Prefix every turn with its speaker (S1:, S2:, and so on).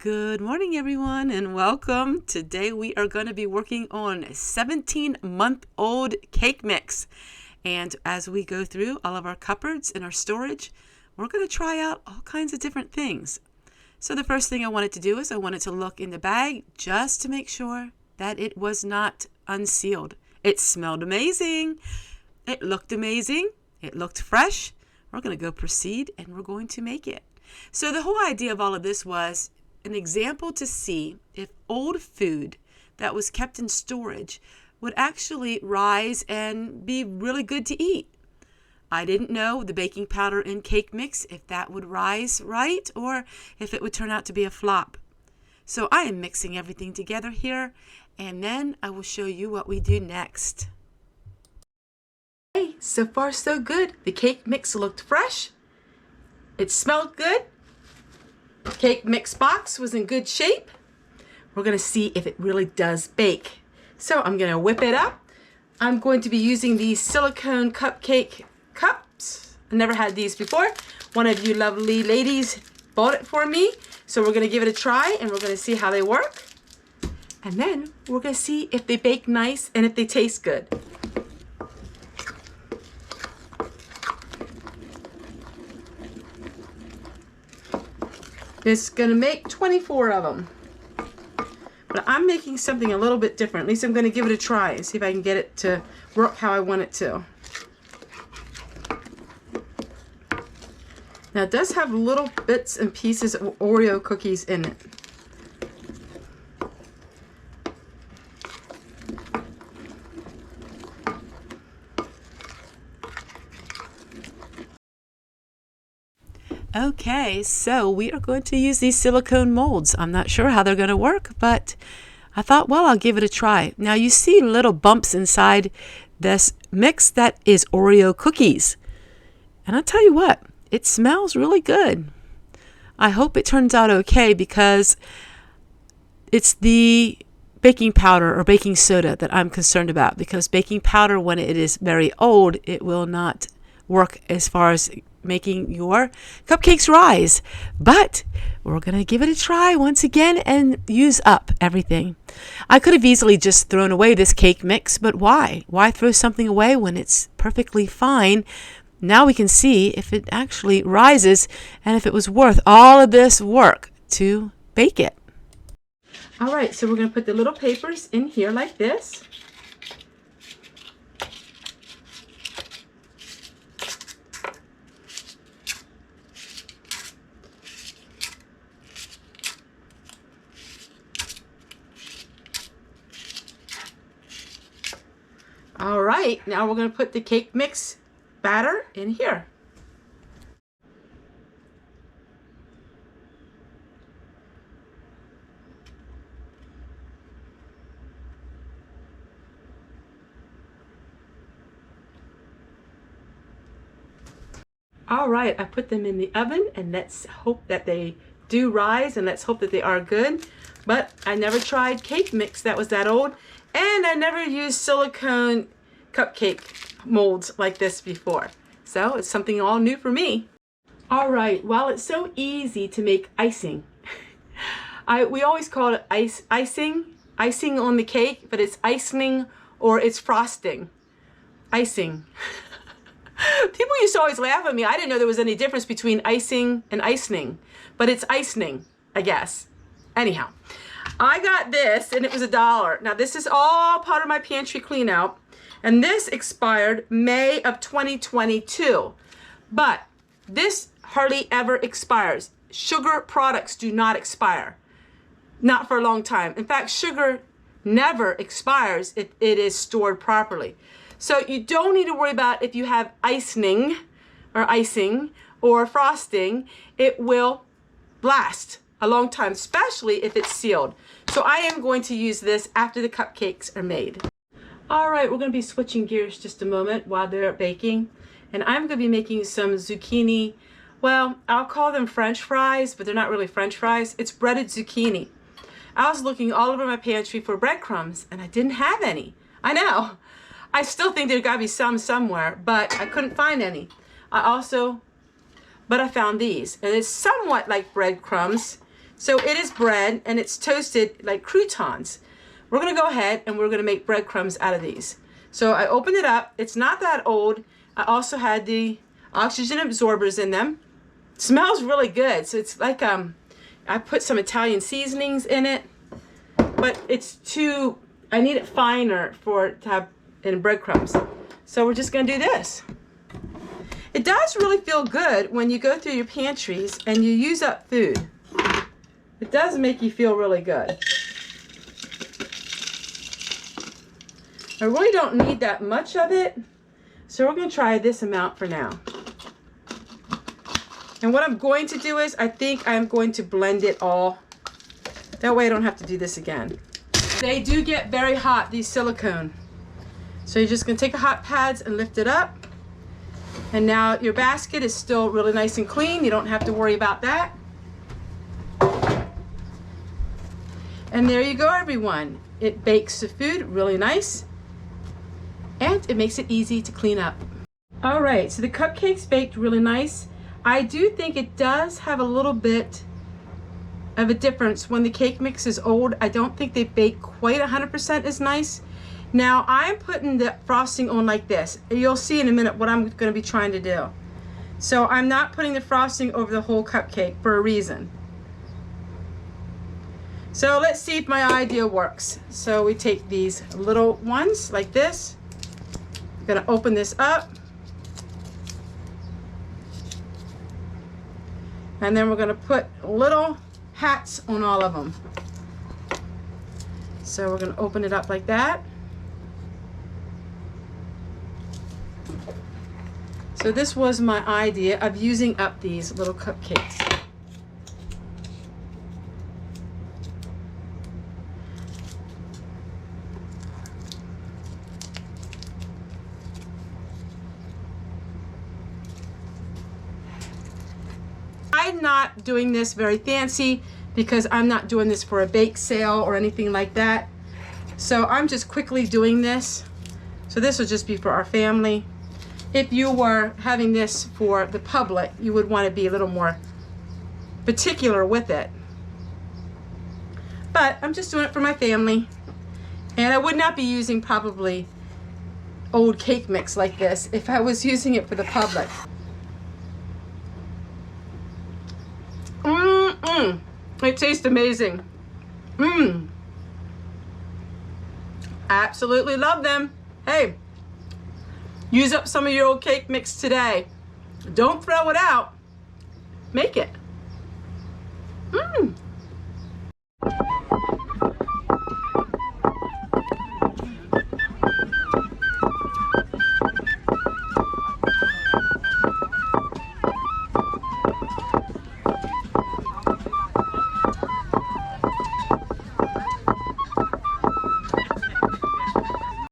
S1: Good morning, everyone, and welcome. Today we are going to be working on a 17-month-old cake mix. And as we go through all of our cupboards and our storage, we're going to try out all kinds of different things. So the first thing I wanted to do is I wanted to look in the bag just to make sure that it was not unsealed. It smelled amazing. It looked amazing. It looked fresh. We're going to go proceed and we're going to make it. So the whole idea of all of this was an example to see if old food that was kept in storage would actually rise and be really good to eat. I didn't know the baking powder in cake mix, if that would rise right or if it would turn out to be a flop. So I am mixing everything together here, and then I will show you what we do next. Hey, so far so good. The cake mix looked fresh. It smelled good. Cake mix box was in good shape. We're going to see if it really does bake. So I'm going to whip it up. I'm going to be using these silicone cupcake cups. I never had these before. One of you lovely ladies bought it for me. So we're going to give it a try and we're going to see how they work. And then we're going to see if they bake nice and if they taste good. It's going to make 24 of them. But I'm making something a little bit different. At least I'm going to give it a try and see if I can get it to work how I want it to. Now it does have little bits and pieces of Oreo cookies in it. Okay, so we are going to use these silicone molds. I'm not sure how they're going to work, but I thought, well, I'll give it a try. Now you see little bumps inside this mix that is Oreo cookies. And I'll tell you what, it smells really good. I hope it turns out okay because it's the baking powder or baking soda that I'm concerned about, because baking powder, when it is very old, it will not work as far as making your cupcakes rise. But we're going to give it a try once again and use up everything. I could have easily just thrown away this cake mix, but why? Why throw something away when it's perfectly fine? Now we can see if it actually rises and if it was worth all of this work to bake it. All right, so we're going to put the little papers in here like this. All right, now we're going to put the cake mix batter in here. All right, I put them in the oven, and let's hope that they do rise, and let's hope that they are good. But I never tried cake mix that was that old, and I never used silicone cupcake molds like this before. So it's something all new for me. All right, well, it's so easy to make icing. We always call it icing on the cake, but it's icing or it's frosting. Icing. People used to always laugh at me. I didn't know there was any difference between icing and icing, but it's icing, I guess. Anyhow, I got this and it was $1. Now this is all part of my pantry clean out, and this expired May of 2022. But this hardly ever expires. Sugar products do not expire. Not for a long time. In fact, sugar never expires if it is stored properly. So you don't need to worry about if you have icing or frosting. It will last a long time, especially if it's sealed. So I am going to use this after the cupcakes are made. All right, we're going to be switching gears just a moment while they're baking. And I'm going to be making some zucchini. Well, I'll call them French fries, but they're not really French fries. It's breaded zucchini. I was looking all over my pantry for breadcrumbs, and I didn't have any. I know. I still think there's got to be some somewhere, but I couldn't find any. But I found these, and it's somewhat like breadcrumbs. So it is bread and it's toasted like croutons. We're gonna go ahead and we're gonna make breadcrumbs out of these. So I opened it up. It's not that old. I also had the oxygen absorbers in them. It smells really good. So it's like I put some Italian seasonings in it, but it's too, I need it finer to have in breadcrumbs. So we're just gonna do this. It does really feel good when you go through your pantries and you use up food. It does make you feel really good. I really don't need that much of it, so we're gonna try this amount for now. And what I'm going to do is, I think I'm going to blend it all. That way I don't have to do this again. They do get very hot, these silicone. So you're just gonna take the hot pads and lift it up. And now your basket is still really nice and clean. You don't have to worry about that. And there you go, everyone. It bakes the food really nice. And it makes it easy to clean up. All right, so the cupcakes baked really nice. I do think it does have a little bit of a difference when the cake mix is old. I don't think they bake quite 100% as nice. Now I'm putting the frosting on like this. You'll see in a minute what I'm going to be trying to do. So I'm not putting the frosting over the whole cupcake for a reason. So let's see if my idea works. So we take these little ones like this. I'm going to open this up. And then we're going to put little hats on all of them. So we're going to open it up like that. So this was my idea of using up these little cupcakes. I'm not doing this very fancy because I'm not doing this for a bake sale or anything like that. So I'm just quickly doing this. So this will just be for our family. If you were having this for the public, you would want to be a little more particular with it. But I'm just doing it for my family. And I would not be using probably old cake mix like this if I was using it for the public. It tastes amazing. Absolutely love them. Hey, use up some of your old cake mix today. Don't throw it out. Make it.